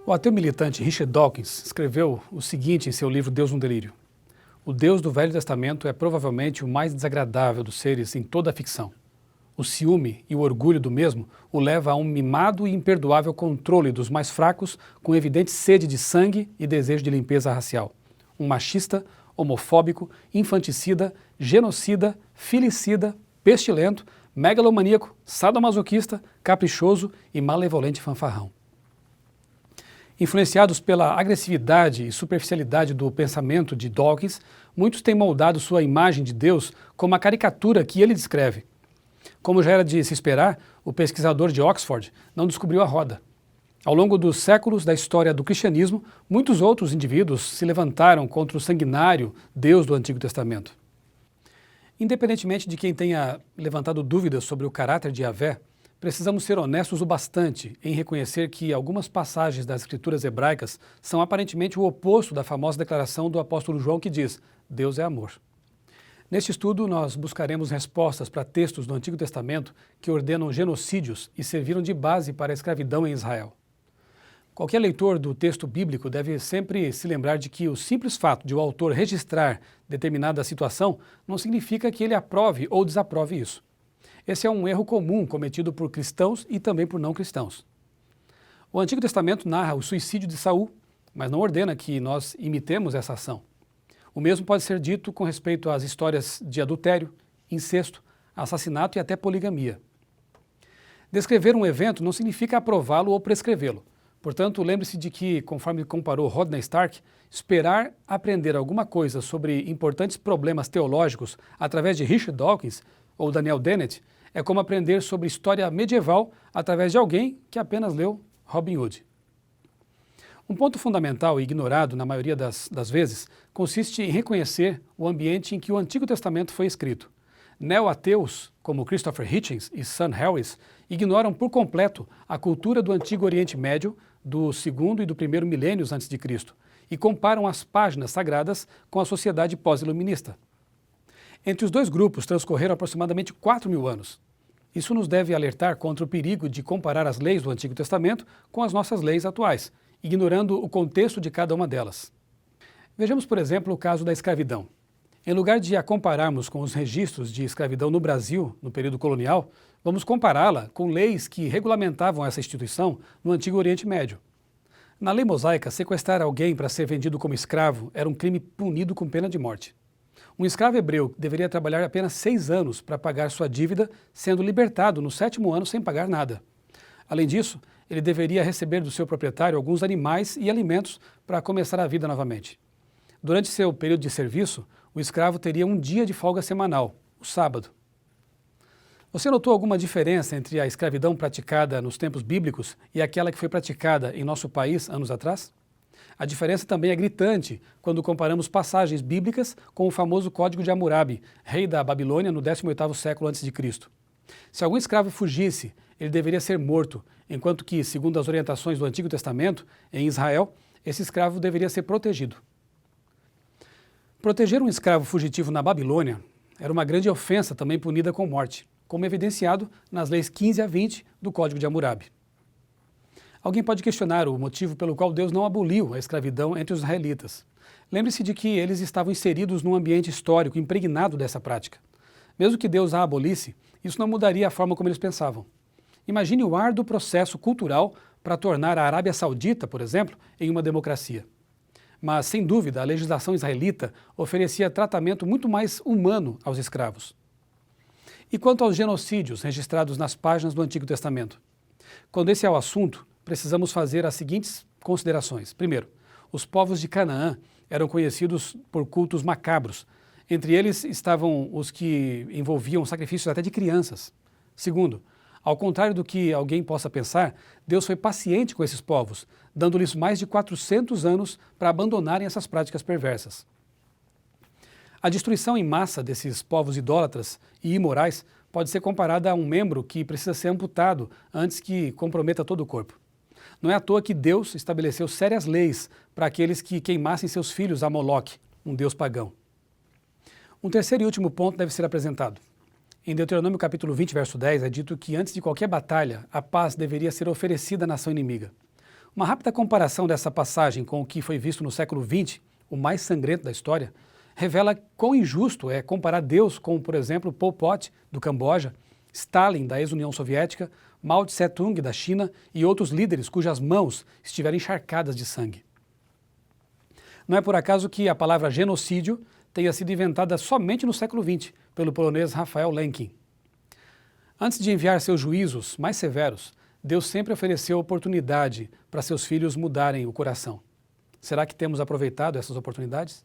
O ateu militante Richard Dawkins escreveu o seguinte em seu livro Deus no Delírio: o Deus do Velho Testamento é provavelmente o mais desagradável dos seres em toda a ficção. O ciúme e o orgulho do mesmo o leva a um mimado e imperdoável controle dos mais fracos, com evidente sede de sangue e desejo de limpeza racial. Um machista, homofóbico, infanticida, genocida, filicida, pestilento, megalomaníaco, sadomasoquista, caprichoso e malevolente fanfarrão. Influenciados pela agressividade e superficialidade do pensamento de Dawkins, muitos têm moldado sua imagem de Deus como a caricatura que ele descreve. Como já era de se esperar, o pesquisador de Oxford não descobriu a roda. Ao longo dos séculos da história do cristianismo, muitos outros indivíduos se levantaram contra o sanguinário Deus do Antigo Testamento. Independentemente de quem tenha levantado dúvidas sobre o caráter de Yahvé, precisamos ser honestos o bastante em reconhecer que algumas passagens das escrituras hebraicas são aparentemente o oposto da famosa declaração do apóstolo João que diz: Deus é amor. Neste estudo, nós buscaremos respostas para textos do Antigo Testamento que ordenam genocídios e serviram de base para a escravidão em Israel. Qualquer leitor do texto bíblico deve sempre se lembrar de que o simples fato de o autor registrar determinada situação não significa que ele aprove ou desaprove isso. Esse é um erro comum cometido por cristãos e também por não cristãos. O Antigo Testamento narra o suicídio de Saul, mas não ordena que nós imitemos essa ação. O mesmo pode ser dito com respeito às histórias de adultério, incesto, assassinato e até poligamia. Descrever um evento não significa aprová-lo ou prescrevê-lo. Portanto, lembre-se de que, conforme comparou Rodney Stark, esperar aprender alguma coisa sobre importantes problemas teológicos através de Richard Dawkins ou Daniel Dennett é como aprender sobre história medieval através de alguém que apenas leu Robin Hood. Um ponto fundamental e ignorado na maioria das vezes consiste em reconhecer o ambiente em que o Antigo Testamento foi escrito. Neo-ateus, como Christopher Hitchens e Sam Harris, ignoram por completo a cultura do Antigo Oriente Médio, do segundo e do primeiro milênios antes de Cristo, e comparam as páginas sagradas com a sociedade pós-iluminista. Entre os dois grupos transcorreram aproximadamente 4.000 anos. Isso nos deve alertar contra o perigo de comparar as leis do Antigo Testamento com as nossas leis atuais, ignorando o contexto de cada uma delas. Vejamos, por exemplo, o caso da escravidão. Em lugar de a compararmos com os registros de escravidão no Brasil, no período colonial, vamos compará-la com leis que regulamentavam essa instituição no Antigo Oriente Médio. Na lei mosaica, sequestrar alguém para ser vendido como escravo era um crime punido com pena de morte. Um escravo hebreu deveria trabalhar apenas 6 anos para pagar sua dívida, sendo libertado no 7º ano sem pagar nada. Além disso, ele deveria receber do seu proprietário alguns animais e alimentos para começar a vida novamente. Durante seu período de serviço, o escravo teria um dia de folga semanal, o sábado. Você notou alguma diferença entre a escravidão praticada nos tempos bíblicos e aquela que foi praticada em nosso país anos atrás? A diferença também é gritante quando comparamos passagens bíblicas com o famoso Código de Hammurabi, rei da Babilônia no 18º século a.C. Se algum escravo fugisse, ele deveria ser morto, enquanto que, segundo as orientações do Antigo Testamento, em Israel, esse escravo deveria ser protegido. Proteger um escravo fugitivo na Babilônia era uma grande ofensa também punida com morte, como evidenciado nas leis 15 a 20 do Código de Hammurabi. Alguém pode questionar o motivo pelo qual Deus não aboliu a escravidão entre os israelitas. Lembre-se de que eles estavam inseridos num ambiente histórico impregnado dessa prática. Mesmo que Deus a abolisse, isso não mudaria a forma como eles pensavam. Imagine o árduo processo cultural para tornar a Arábia Saudita, por exemplo, em uma democracia. Mas, sem dúvida, a legislação israelita oferecia tratamento muito mais humano aos escravos. E quanto aos genocídios registrados nas páginas do Antigo Testamento? Quando esse é o assunto, precisamos fazer as seguintes considerações. Primeiro, os povos de Canaã eram conhecidos por cultos macabros. Entre eles estavam os que envolviam sacrifícios até de crianças. Segundo, ao contrário do que alguém possa pensar, Deus foi paciente com esses povos, dando-lhes mais de 400 anos para abandonarem essas práticas perversas. A destruição em massa desses povos idólatras e imorais pode ser comparada a um membro que precisa ser amputado antes que comprometa todo o corpo. Não é à toa que Deus estabeleceu sérias leis para aqueles que queimassem seus filhos a Moloque, um deus pagão. Um terceiro e último ponto deve ser apresentado. Em Deuteronômio capítulo 20, verso 10, é dito que antes de qualquer batalha, a paz deveria ser oferecida à nação inimiga. Uma rápida comparação dessa passagem com o que foi visto no século XX, o mais sangrento da história, revela quão injusto é comparar Deus com, por exemplo, Pol Pot, do Camboja, Stalin, da ex-União Soviética, Mao Tse-tung, da China e outros líderes cujas mãos estiveram encharcadas de sangue. Não é por acaso que a palavra genocídio tenha sido inventada somente no século XX pelo polonês Raphael Lemkin. Antes de enviar seus juízos mais severos, Deus sempre ofereceu oportunidade para seus filhos mudarem o coração. Será que temos aproveitado essas oportunidades?